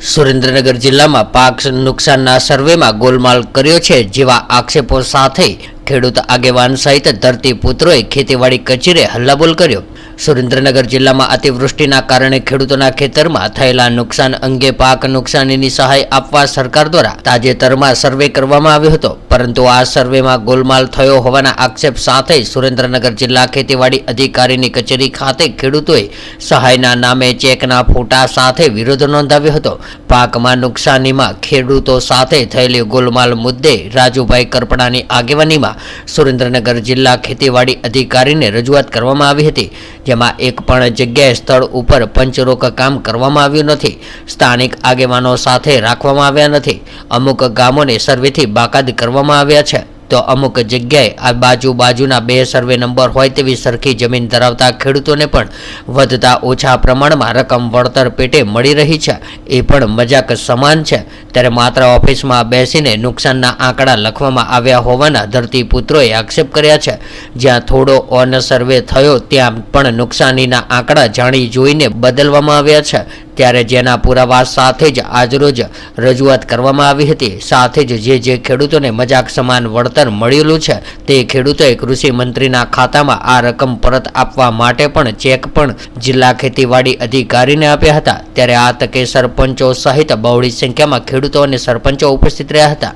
સુરેન્દ્રનગર જિલ્લામાં પાક નુકસાનના સર્વેમાં ગોલમાલ કર્યો છે જેવા આક્ષેપો સાથે ખેડૂત આગેવાન સહિત ધરતીપુત્રોએ ખેતીવાડી કચેરીએ હલ્લાબોલ કર્યો। સુરેન્દ્રનગર જિલ્લામાં અતિવૃષ્ટિના કારણે ખેડૂતોના ખેતરમાં થયેલા નુકસાન અંગે પાક નુકસાનીની સહાય આપવા સરકાર દ્વારા તાજેતરમાં સર્વે કરવામાં આવ્યો હતો, પરંતુ આ સર્વેમાં ગોલમાલ થયો હોવાના આક્ષેપ સાથે સુરેન્દ્રનગર જિલ્લા ખેતીવાડી અધિકારીની કચેરી ખાતે ખેડૂતોએ સહાયના નામે ચેકના ફોટા સાથે વિરોધ નોંધાવ્યો હતો। પાકમાં નુકસાનીમાં ખેડૂતો સાથે થયેલી ગોલમાલ મુદ્દે રાજુભાઈ કરપડાની આગેવાનીમાં સુરેન્દ્રનગર જિલ્લા ખેતીવાડી અધિકારીને રજૂઆત કરવામાં આવી હતી, જેમાં એક પણ જગ્યાએ સ્થળ ઉપર પંચરોક કામ કરવામાં આવ્યું નથી, સ્થાનિક આગેવાનો સાથે રાખવામાં આવ્યા નથી, અમુક ગામોને સર્વેથી બાકાત કરવામાં આવ્યા છે, તો અમુક જગ્યાએ આ બાજુના 2 સર્વે નંબર હોય તેવી સરખી જમીન ધરાવતા ખેડૂતોને પણ વધતા ઓછા પ્રમાણમાં રકમ વળતર પેટે મળી રહી છે, એ પણ મજાક સમાન છે। ત્યારે માત્ર ઓફિસમાં બેસીને નુકસાનના આંકડા લખવામાં આવ્યા હોવાના ધરતીપુત્રોએ આક્ષેપ કર્યા છે। જ્યાં થોડો ઓન સર્વે થયો ત્યાં પણ નુકસાનીના આંકડા જાણી જોઈને બદલવામાં આવ્યા છે, ત્યારે જેના પુરાવા સાથે જ આજરોજ રજૂઆત કરવામાં આવી હતી। સાથે જ જે ખેડૂતોને મજાક સમાન વળતર મળેલું છે તે ખેડૂતોએ કૃષિ મંત્રીના ખાતામાં આ રકમ પરત આપવા માટે પણ ચેક પણ જિલ્લા ખેતીવાડી અધિકારીને આપ્યા હતા। ત્યારે આ તકે સરપંચો સહિત બહોળી સંખ્યામાં ખેડૂતો અને સરપંચો ઉપસ્થિત રહ્યા હતા।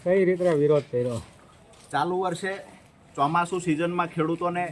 કઈ રીતે વિરોધ કર્યો? ચાલુ વર્ષે ચોમાસુ સિઝનમાં ખેડૂતોને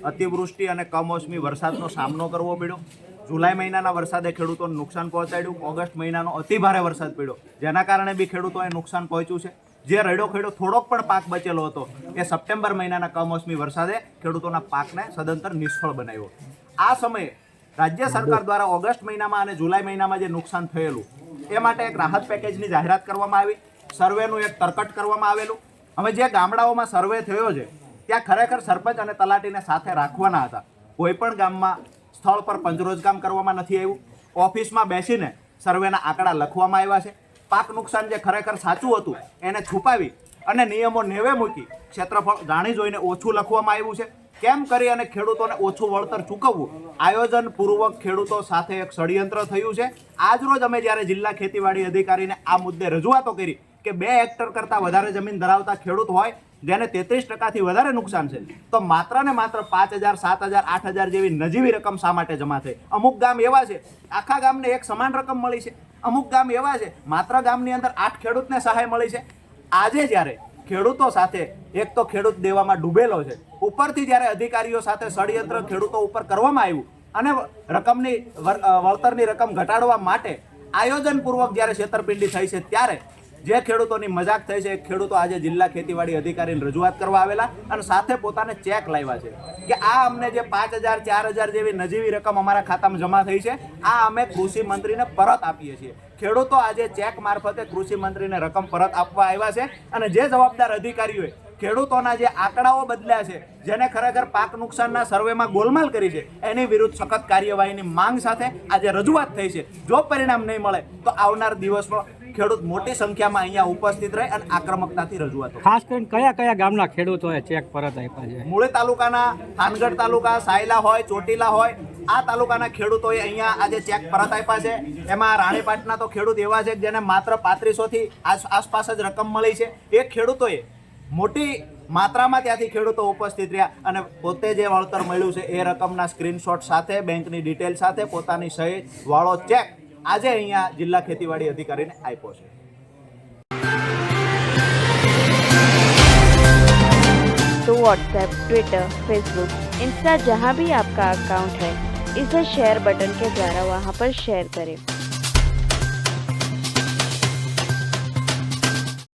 અતિવૃષ્ટિ અને કમોસમી વરસાદનો સામનો કરવો પડ્યો। જુલાઈ મહિનાના વરસાદે ખેડૂતોને નુકસાન પહોંચાડ્યું। ઓગસ્ટ મહિનાનો અતિભારે વરસાદ પડ્યો, જેના કારણે બી ખેડૂતોએ નુકસાન પહોંચ્યું છે। જે રડ્યો ખેડો થોડોક પણ પાક બચેલો હતો એ સપ્ટેમ્બર મહિનાના કમોસમી વરસાદે ખેડૂતોના પાકને સદંતર નિષ્ફળ બનાવ્યો। આ સમયે રાજ્ય સરકાર દ્વારા ઓગસ્ટ મહિનામાં અને જુલાઈ મહિનામાં જે નુકસાન થયેલું એ માટે એક રાહત પેકેજની જાહેરાત કરવામાં આવી, સર્વેનું એક તરકટ કરવામાં આવેલું। હવે જે ગામડાઓમાં સર્વે થયો છે ત્યાં ખરેખર સરપંચ અને તલાટીને સાથે રાખવાના હતા। કોઈ પણ ગામમાં સ્થળ પર પંચરોજ કામ કરવામાં નથી આવ્યું, ઓફિસમાં બેસીને સર્વેના આંકડા લખવામાં આવ્યા છે। પાક નુકસાન જે ખરેખર સાચું હતું એને છુપાવી અને નિયમો નેવે મૂકી ક્ષેત્રફળ જાણી જોઈને ઓછું લખવામાં આવ્યું છે। કેમ કરી અને ખેડૂતોને ઓછું વળતર ચૂકવવું, આયોજનપૂર્વક ખેડૂતો સાથે એક ષડયંત્ર થયું છે। આજરોજ અમે જ્યારે જિલ્લા ખેતીવાડી અધિકારીને આ મુદ્દે રજૂઆતો કરી કે 2 હેક્ટર કરતાં વધારે જમીન ધરાવતા ખેડૂત હોય જેને 33%થી વધારે નુકસાન છે, તો માત્ર ને માત્ર 5,000, 7,000, 8,000 જેવી નજીવી રકમ શા માટે જમા થઈ? અમુક ગામ એવા છે આખા ગામને એક સમાન રકમ મળી છે, અમુક ગામ એવા છે માત્ર ગામની અંદર 8 ખેડૂતને સહાય મળી છે। આજે જ્યારે ખેડૂતો સાથે એક તો ખેડૂત દેવામાં ડૂબેલો છે, ઉપરથી જ્યારે અધિકારીઓ સાથે ષડયંત્ર ખેડૂતો ઉપર કરવામાં આવ્યું અને રકમની વળતરની રકમ ઘટાડવા માટે આયોજનપૂર્વક જ્યારે છેતરપિંડી થઈ છે, ત્યારે જે ખેડૂતોની મજાક થઈ છે, ખેડૂતો આજે જિલ્લા ખેતીવાડી અધિકારીને રજૂઆત કરવા આવેલા અને સાથે પોતાને ચેક લાવ્યા છે કે આ અમને જે 5,000, 4,000 જેવી નજીવી રકમ અમારા ખાતામાં જમા થઈ છે, આ અમે કૃષિ મંત્રીને પરત આપીએ છીએ। ખેડૂતો આજે ચેક મારફતે કૃષિ મંત્રીને રકમ પરત આપવા આવ્યા છે અને જે જવાબદાર અધિકારીઓએ ખેડૂતોના જે આંકડાઓ બદલ્યા છે, જેને ખરેખર પાક નુકસાનના સર્વેમાં ગોલમાલ કરી છે, એની વિરુદ્ધ સખત કાર્યવાહીની માંગ સાથે આજે રજૂઆત થઈ છે। જો પરિણામ નહીં મળે તો આવનાર દિવસમાં ખેડૂત મોટી સંખ્યામાં અહીંયા ઉપસ્થિત રહે અને આક્રમકતાથી રજૂઆતો। ખાસ કરીને કયા ગામના ખેડૂતોએ ચેક પરત આપ્યા છે? મૂળી તાલુકાના, થાનગઢ તાલુકા, સાયલા હોય, ચોટીલા હોય, આ તાલુકાના ખેડૂતોએ અહીંયા આજે ચેક પરત આપ્યા છે। એમાં રાણીપાટના તો ખેડૂત એવા છે જેને માત્ર 3500થી આસપાસ જ રકમ મળી છે। એ ખેડૂતોએ મોટી માત્રામાં ત્યાંથી ખેડૂતો ઉપસ્થિત રહ્યા અને પોતે જે વળતર મળ્યું છે એ રકમના સ્ક્રીનશોટ સાથે, બેંકની ડિટેલ સાથે, પોતાની સહી વાળો ચેક આજે અહીંયા જિલ્લા ખેતીવાડી અધિકારીને આપ્યો છે। तो व्हाट्सएप, ट्विटर, फेसबुक, इंस्टा जहाँ भी आपका अकाउंट है, इसे शेयर बटन के द्वारा वहाँ पर शेयर करें।